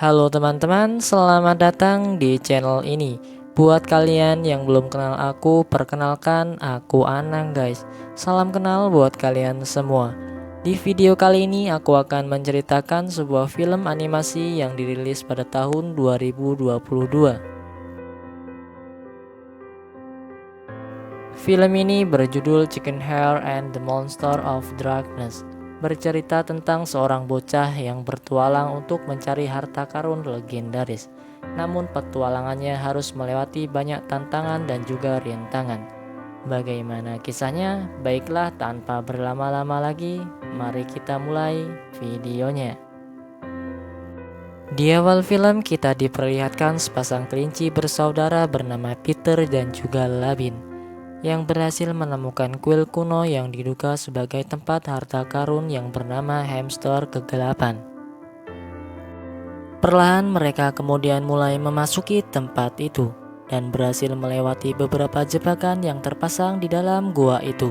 Halo teman-teman, selamat datang di channel ini. Buat kalian yang belum kenal aku, perkenalkan aku Anang guys. Salam kenal buat kalian semua. Di video kali ini aku akan menceritakan sebuah film animasi yang dirilis pada tahun 2022. Film ini berjudul Chicken Hair and the Monster of Darkness. Bercerita tentang seorang bocah yang bertualang untuk mencari harta karun legendaris. Namun petualangannya harus melewati banyak tantangan dan juga rintangan. Bagaimana kisahnya? Baiklah, tanpa berlama-lama lagi, mari kita mulai videonya. Di awal film kita diperlihatkan sepasang kelinci bersaudara bernama Peter dan juga Labin yang berhasil menemukan kuil kuno yang diduga sebagai tempat harta karun yang bernama Hamster Kegelapan. Perlahan mereka kemudian mulai memasuki tempat itu dan berhasil melewati beberapa jebakan yang terpasang di dalam gua itu.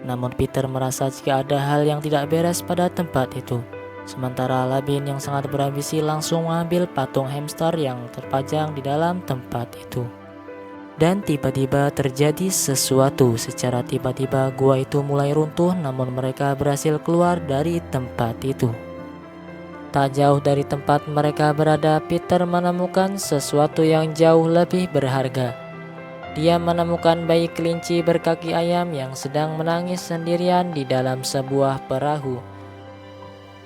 Namun Peter merasa jika ada hal yang tidak beres pada tempat itu. Sementara Labin yang sangat berambisi langsung mengambil patung hamster yang terpajang di dalam tempat itu. Dan tiba-tiba terjadi sesuatu. Secara tiba-tiba gua itu mulai runtuh, namun mereka berhasil keluar dari tempat itu. Tak jauh dari tempat mereka berada, Peter menemukan sesuatu yang jauh lebih berharga. Dia menemukan bayi kelinci berkaki ayam yang sedang menangis sendirian di dalam sebuah perahu.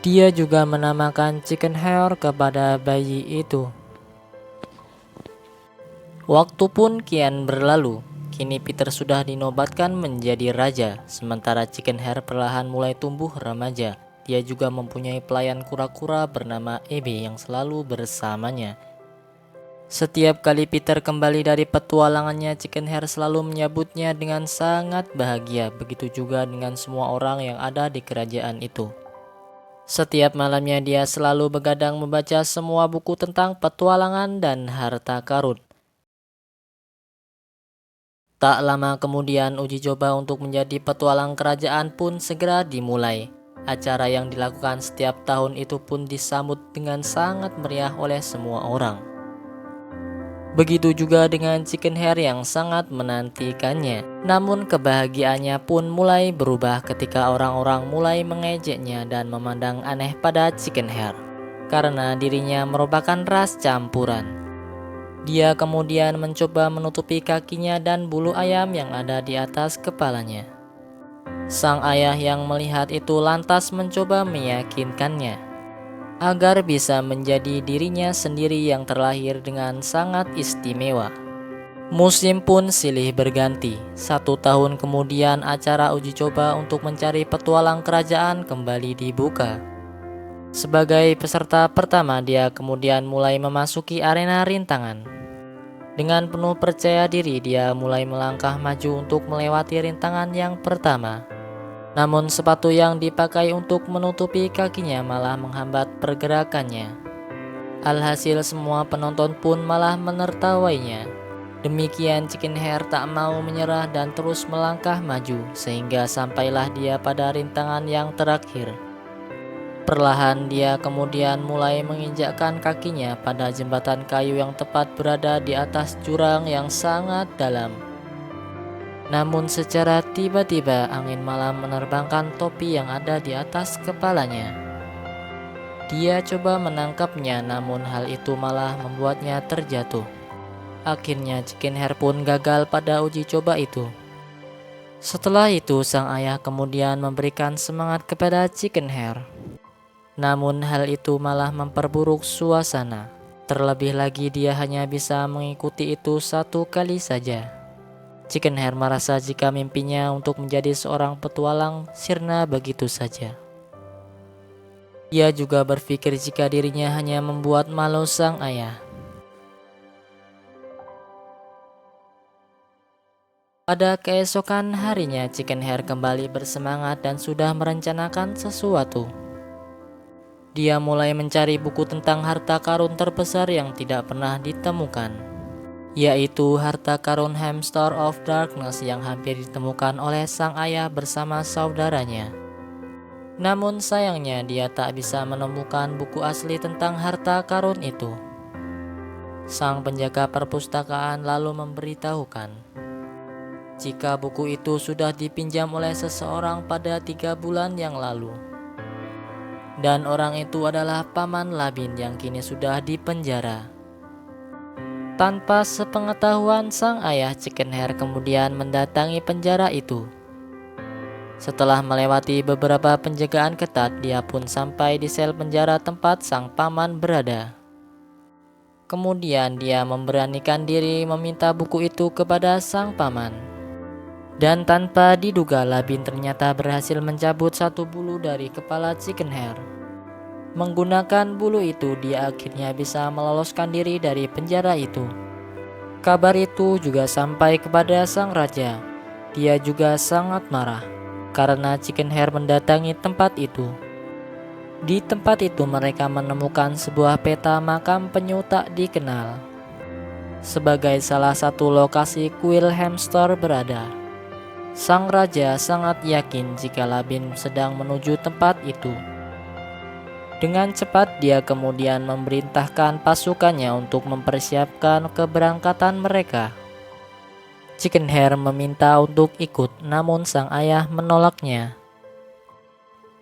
Dia juga menamakan Chicken Hair kepada bayi itu. Waktu pun kian berlalu. Kini Peter sudah dinobatkan menjadi raja, sementara Chicken Hair perlahan mulai tumbuh remaja. Dia juga mempunyai pelayan kura-kura bernama Ebe yang selalu bersamanya. Setiap kali Peter kembali dari petualangannya, Chicken Hair selalu menyambutnya dengan sangat bahagia. Begitu juga dengan semua orang yang ada di kerajaan itu. Setiap malamnya dia selalu begadang membaca semua buku tentang petualangan dan harta karun. Tak lama kemudian uji coba untuk menjadi petualang kerajaan pun segera dimulai. Acara yang dilakukan setiap tahun itu pun disambut dengan sangat meriah oleh semua orang. Begitu juga dengan Chicken Hair yang sangat menantikannya. Namun kebahagiaannya pun mulai berubah ketika orang-orang mulai mengejeknya dan memandang aneh pada Chicken Hair, karena dirinya merupakan ras campuran. Dia kemudian mencoba menutupi kakinya dan bulu ayam yang ada di atas kepalanya. Sang ayah yang melihat itu lantas mencoba meyakinkannya agar bisa menjadi dirinya sendiri yang terlahir dengan sangat istimewa. Musim pun silih berganti. 1 tahun kemudian acara uji coba untuk mencari petualang kerajaan kembali dibuka. Sebagai peserta pertama, dia kemudian mulai memasuki arena rintangan. Dengan penuh percaya diri, dia mulai melangkah maju untuk melewati rintangan yang pertama. Namun sepatu yang dipakai untuk menutupi kakinya malah menghambat pergerakannya. Alhasil semua penonton pun malah menertawainya. Demikian Chicken Hair tak mau menyerah dan terus melangkah maju, sehingga sampailah dia pada rintangan yang terakhir. Perlahan dia kemudian mulai menginjakkan kakinya pada jembatan kayu yang tepat berada di atas jurang yang sangat dalam. Namun secara tiba-tiba angin malam menerbangkan topi yang ada di atas kepalanya. Dia coba menangkapnya, namun hal itu malah membuatnya terjatuh. Akhirnya Chicken Hair pun gagal pada uji coba itu. Setelah itu sang ayah kemudian memberikan semangat kepada Chicken Hair. Namun hal itu malah memperburuk suasana. Terlebih lagi dia hanya bisa mengikuti itu 1 kali saja. Chicken Hair merasa jika mimpinya untuk menjadi seorang petualang sirna begitu saja. Ia juga berpikir jika dirinya hanya membuat malu sang ayah. Pada keesokan harinya, Chicken Hair kembali bersemangat dan sudah merencanakan sesuatu. Dia mulai mencari buku tentang harta karun terbesar yang tidak pernah ditemukan, yaitu harta karun Hamster of Darkness yang hampir ditemukan oleh sang ayah bersama saudaranya. Namun sayangnya dia tak bisa menemukan buku asli tentang harta karun itu. Sang penjaga perpustakaan lalu memberitahukan jika buku itu sudah dipinjam oleh seseorang pada 3 bulan yang lalu. Dan orang itu adalah Paman Labin yang kini sudah dipenjara. Tanpa sepengetahuan sang ayah, Chicken Hare kemudian mendatangi penjara itu. Setelah melewati beberapa penjagaan ketat, dia pun sampai di sel penjara tempat sang paman berada. Kemudian dia memberanikan diri meminta buku itu kepada sang paman. Dan tanpa diduga, Labin ternyata berhasil mencabut satu bulu dari kepala Chicken Hare. Menggunakan bulu itu, dia akhirnya bisa meloloskan diri dari penjara itu. Kabar itu juga sampai kepada sang raja. Dia juga sangat marah karena Chicken Hare mendatangi tempat itu. Di tempat itu mereka menemukan sebuah peta makam penyu tak dikenal sebagai salah satu lokasi kuil hamster berada. Sang raja sangat yakin jika Labin sedang menuju tempat itu. Dengan cepat dia kemudian memerintahkan pasukannya untuk mempersiapkan keberangkatan mereka. Chicken Hare meminta untuk ikut, namun sang ayah menolaknya.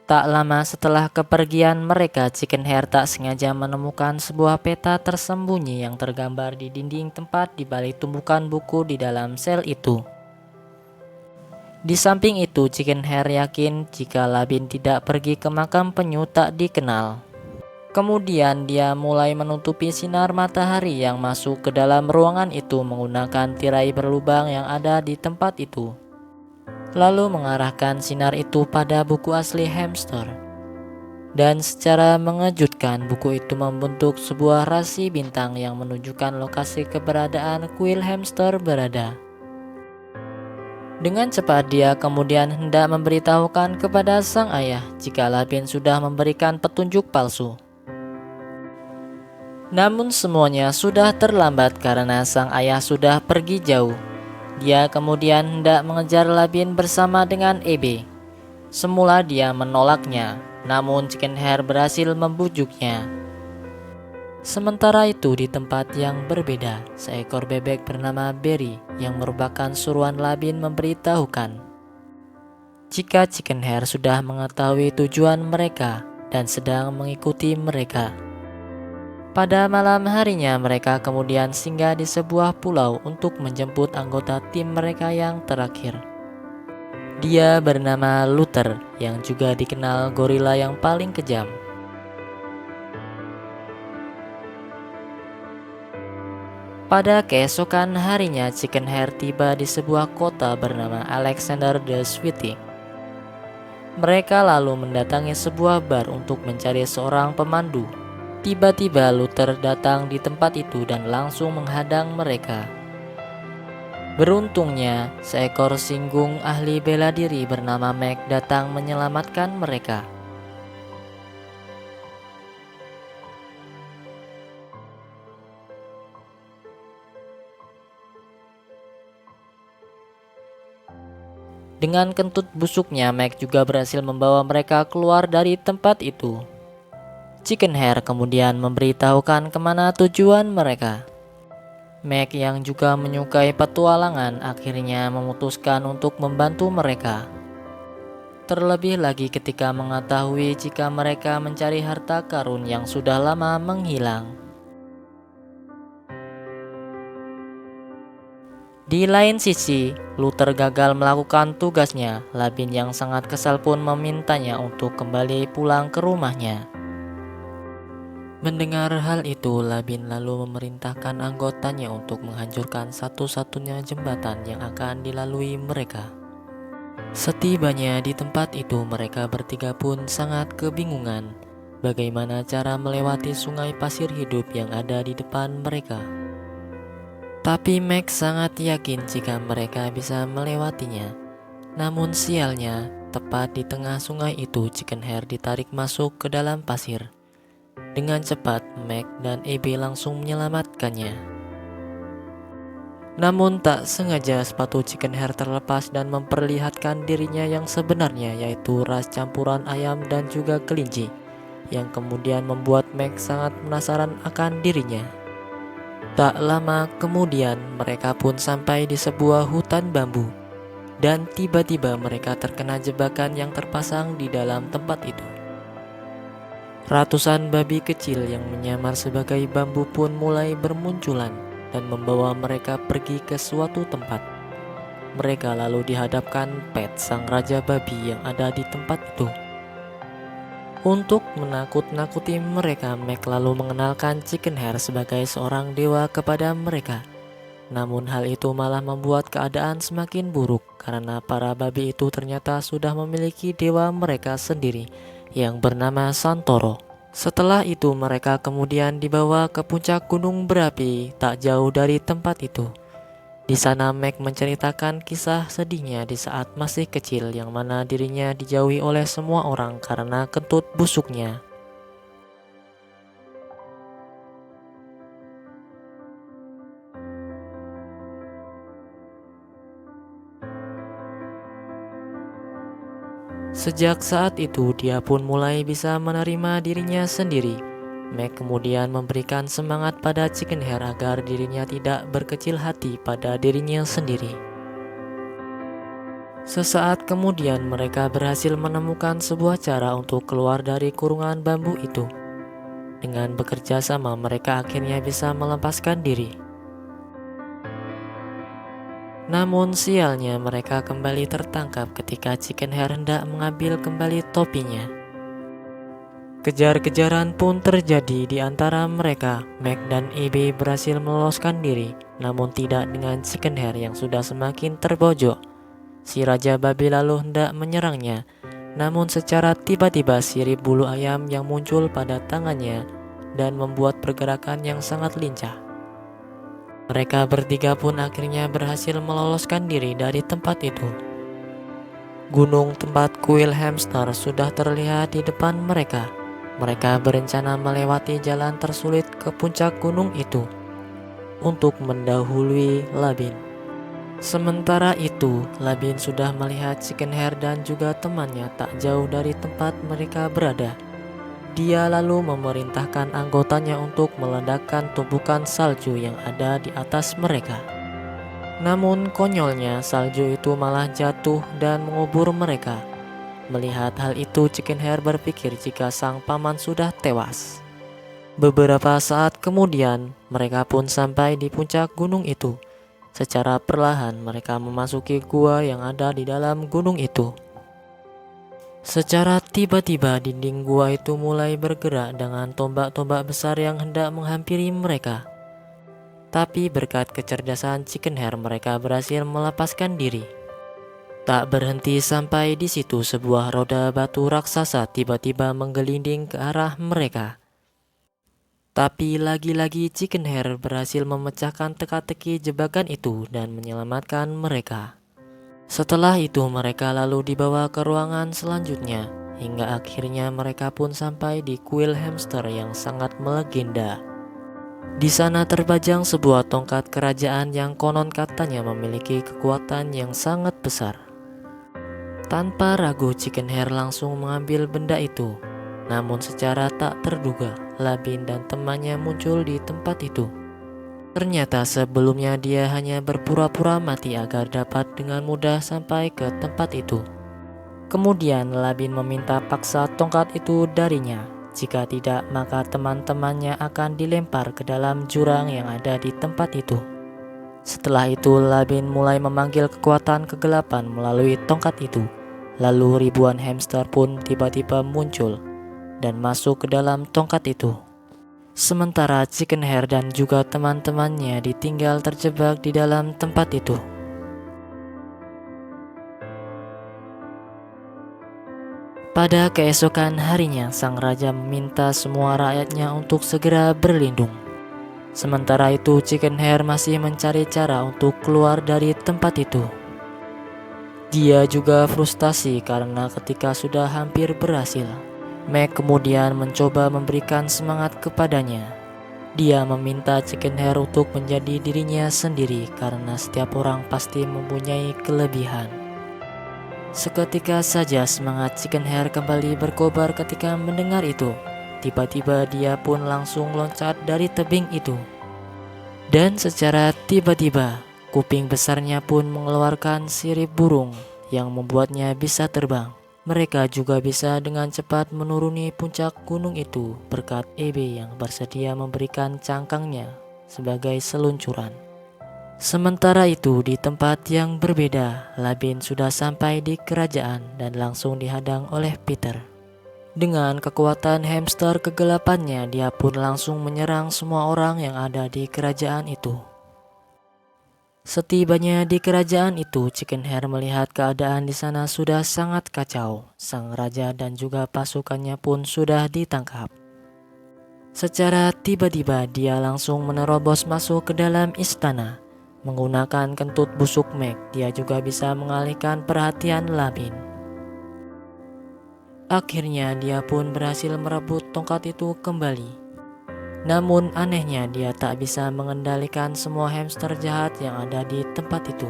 Tak lama setelah kepergian mereka, Chicken Hare tak sengaja menemukan sebuah peta tersembunyi yang tergambar di dinding tempat di balik tumpukan buku di dalam sel itu. Di samping itu, Chicken Hare yakin jika Labin tidak pergi ke makam penyu tak dikenal. Kemudian dia mulai menutupi sinar matahari yang masuk ke dalam ruangan itu menggunakan tirai berlubang yang ada di tempat itu. Lalu mengarahkan sinar itu pada buku asli hamster. Dan secara mengejutkan, buku itu membentuk sebuah rasi bintang yang menunjukkan lokasi keberadaan kuil hamster berada. Dengan cepat dia kemudian hendak memberitahukan kepada sang ayah jika Labin sudah memberikan petunjuk palsu. Namun semuanya sudah terlambat karena sang ayah sudah pergi jauh. Dia kemudian hendak mengejar Labin bersama dengan Ebe. Semula dia menolaknya, namun Chicken Hare berhasil membujuknya. Sementara itu di tempat yang berbeda, seekor bebek bernama Berry yang merupakan suruhan Labin memberitahukan jika Chicken Hare sudah mengetahui tujuan mereka dan sedang mengikuti mereka. Pada malam harinya mereka kemudian singgah di sebuah pulau untuk menjemput anggota tim mereka yang terakhir. Dia bernama Luther yang juga dikenal gorila yang paling kejam. Pada keesokan harinya Chicken Hare tiba di sebuah kota bernama Alexander the Sweetie. Mereka lalu mendatangi sebuah bar untuk mencari seorang pemandu. Tiba-tiba Luther datang di tempat itu dan langsung menghadang mereka. Beruntungnya, seekor singgung ahli bela diri bernama Meg datang menyelamatkan mereka. Dengan kentut busuknya, Meg juga berhasil membawa mereka keluar dari tempat itu. Chicken Hare kemudian memberitahukan kemana tujuan mereka. Meg yang juga menyukai petualangan akhirnya memutuskan untuk membantu mereka. Terlebih lagi ketika mengetahui jika mereka mencari harta karun yang sudah lama menghilang. Di lain sisi, Luther gagal melakukan tugasnya. Labin yang sangat kesal pun memintanya untuk kembali pulang ke rumahnya. Mendengar hal itu, Labin lalu memerintahkan anggotanya untuk menghancurkan satu-satunya jembatan yang akan dilalui mereka. Setibanya di tempat itu, mereka bertiga pun sangat kebingungan bagaimana cara melewati sungai pasir hidup yang ada di depan mereka. Tapi Meg sangat yakin jika mereka bisa melewatinya. Namun sialnya, tepat di tengah sungai itu Chicken Hare ditarik masuk ke dalam pasir. Dengan cepat, Meg dan Ebe langsung menyelamatkannya. Namun tak sengaja sepatu chicken hair terlepas dan memperlihatkan dirinya yang sebenarnya, yaitu ras campuran ayam dan juga kelinci, yang kemudian membuat Meg sangat penasaran akan dirinya. Tak lama kemudian mereka pun sampai di sebuah hutan bambu, dan tiba-tiba mereka terkena jebakan yang terpasang di dalam tempat itu. Ratusan babi kecil yang menyamar sebagai bambu pun mulai bermunculan dan membawa mereka pergi ke suatu tempat. Mereka lalu dihadapkan Pet, sang raja babi yang ada di tempat itu. Untuk menakut-nakuti mereka, Meg lalu mengenalkan chicken hair sebagai seorang dewa kepada mereka. Namun hal itu malah membuat keadaan semakin buruk karena para babi itu ternyata sudah memiliki dewa mereka sendiri yang bernama Santoro. Setelah itu mereka kemudian dibawa ke puncak gunung berapi tak jauh dari tempat itu. Di sana Meg menceritakan kisah sedihnya di saat masih kecil, yang mana dirinya dijauhi oleh semua orang karena kentut busuknya. Sejak saat itu dia pun mulai bisa menerima dirinya sendiri. Meg kemudian memberikan semangat pada chicken hair agar dirinya tidak berkecil hati pada dirinya sendiri. Sesaat kemudian mereka berhasil menemukan sebuah cara untuk keluar dari kurungan bambu itu. Dengan bekerja sama mereka akhirnya bisa melepaskan diri. Namun sialnya mereka kembali tertangkap ketika chicken hair hendak mengambil kembali topinya. Kejar-kejaran pun terjadi di antara mereka. Meg dan Ebe berhasil meloloskan diri, namun tidak dengan chicken hair yang sudah semakin terbojok. Si Raja Babi lalu hendak menyerangnya, namun secara tiba-tiba sirip bulu ayam yang muncul pada tangannya dan membuat pergerakan yang sangat lincah. Mereka bertiga pun akhirnya berhasil meloloskan diri dari tempat itu. Gunung tempat kuil hamster sudah terlihat di depan mereka. Mereka berencana melewati jalan tersulit ke puncak gunung itu untuk mendahului Labin. Sementara itu, Labin sudah melihat chicken hair dan juga temannya tak jauh dari tempat mereka berada. Dia lalu memerintahkan anggotanya untuk meledakkan tumpukan salju yang ada di atas mereka. Namun konyolnya salju itu malah jatuh dan mengubur mereka. Melihat hal itu, chicken hair berpikir jika sang paman sudah tewas. Beberapa saat kemudian, mereka pun sampai di puncak gunung itu. Secara perlahan mereka memasuki gua yang ada di dalam gunung itu. Secara tiba-tiba dinding gua itu mulai bergerak dengan tombak-tombak besar yang hendak menghampiri mereka. Tapi berkat kecerdasan chicken hair mereka berhasil melepaskan diri. Tak berhenti sampai di situ, sebuah roda batu raksasa tiba-tiba menggelinding ke arah mereka. Tapi lagi-lagi chicken hair berhasil memecahkan teka-teki jebakan itu dan menyelamatkan mereka. Setelah itu mereka lalu dibawa ke ruangan selanjutnya, hingga akhirnya mereka pun sampai di kuil hamster yang sangat melegenda. Di sana terpajang sebuah tongkat kerajaan yang konon katanya memiliki kekuatan yang sangat besar. Tanpa ragu chicken hair langsung mengambil benda itu. Namun secara tak terduga, Labin dan temannya muncul di tempat itu. Ternyata sebelumnya dia hanya berpura-pura mati agar dapat dengan mudah sampai ke tempat itu. Kemudian Labin meminta paksa tongkat itu darinya. Jika tidak, maka teman-temannya akan dilempar ke dalam jurang yang ada di tempat itu. Setelah itu Labin mulai memanggil kekuatan kegelapan melalui tongkat itu. Lalu ribuan hamster pun tiba-tiba muncul dan masuk ke dalam tongkat itu. Sementara chicken hair dan juga teman-temannya ditinggal terjebak di dalam tempat itu. Pada keesokan harinya, sang raja meminta semua rakyatnya untuk segera berlindung. Sementara itu chicken hair masih mencari cara untuk keluar dari tempat itu. Dia juga frustasi karena ketika sudah hampir berhasil, Meg kemudian mencoba memberikan semangat kepadanya. Dia meminta Chicken Hair untuk menjadi dirinya sendiri karena setiap orang pasti mempunyai kelebihan. Seketika saja semangat Chicken Hair kembali berkobar ketika mendengar itu. Tiba-tiba dia pun langsung loncat dari tebing itu. Dan secara tiba-tiba, kuping besarnya pun mengeluarkan sirip burung yang membuatnya bisa terbang. Mereka juga bisa dengan cepat menuruni puncak gunung itu berkat EB yang bersedia memberikan cangkangnya sebagai seluncuran. Sementara itu di tempat yang berbeda, Labin sudah sampai di kerajaan dan langsung dihadang oleh Peter. Dengan kekuatan hamster kegelapannya, dia pun langsung menyerang semua orang yang ada di kerajaan itu. Setibanya di kerajaan itu, Chicken Hair melihat keadaan di sana sudah sangat kacau. Sang raja dan juga pasukannya pun sudah ditangkap. Secara tiba-tiba dia langsung menerobos masuk ke dalam istana. Menggunakan kentut busuk Meg, dia juga bisa mengalihkan perhatian Labin. Akhirnya dia pun berhasil merebut tongkat itu kembali. Namun anehnya dia tak bisa mengendalikan semua hamster jahat yang ada di tempat itu.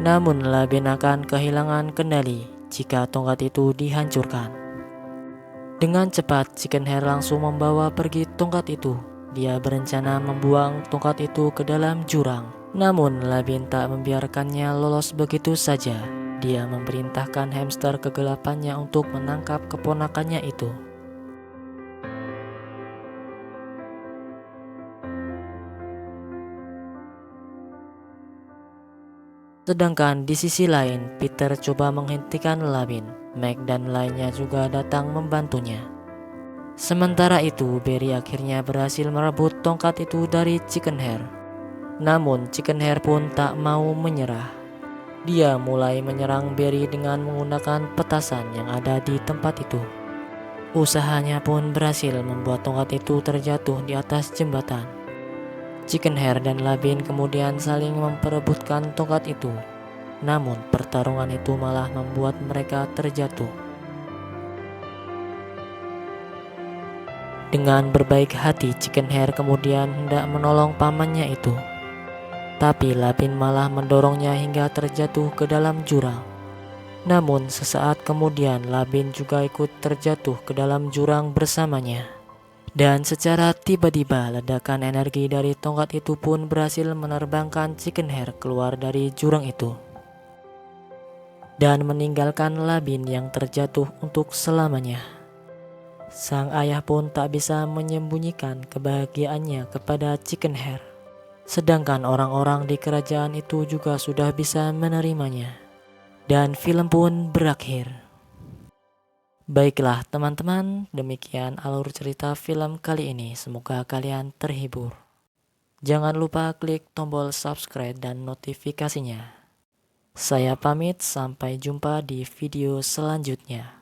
Namun Labin akan kehilangan kendali jika tongkat itu dihancurkan. Dengan cepat Chicken Hair langsung membawa pergi tongkat itu. Dia berencana membuang tongkat itu ke dalam jurang. Namun Labin tak membiarkannya lolos begitu saja. Dia memerintahkan hamster kegelapannya untuk menangkap keponakannya itu. Sedangkan di sisi lain, Peter coba menghentikan Labin. Meg dan lainnya juga datang membantunya. Sementara itu, Barry akhirnya berhasil merebut tongkat itu dari Chicken Hair. Namun, Chicken Hair pun tak mau menyerah. Dia mulai menyerang Barry dengan menggunakan petasan yang ada di tempat itu. Usahanya pun berhasil membuat tongkat itu terjatuh di atas jembatan. Chicken Hair dan Labin kemudian saling memperebutkan tongkat itu. Namun pertarungan itu malah membuat mereka terjatuh. Dengan berbaik hati, Chicken Hair kemudian hendak menolong pamannya itu. Tapi Labin malah mendorongnya hingga terjatuh ke dalam jurang. Namun sesaat kemudian Labin juga ikut terjatuh ke dalam jurang bersamanya. Dan secara tiba-tiba ledakan energi dari tongkat itu pun berhasil menerbangkan Chicken Hair keluar dari jurang itu. Dan meninggalkan Labin yang terjatuh untuk selamanya. Sang ayah pun tak bisa menyembunyikan kebahagiaannya kepada Chicken Hair. Sedangkan orang-orang di kerajaan itu juga sudah bisa menerimanya. Dan film pun berakhir. Baiklah teman-teman, demikian alur cerita film kali ini. Semoga kalian terhibur. Jangan lupa klik tombol subscribe dan notifikasinya. Saya pamit, sampai jumpa di video selanjutnya.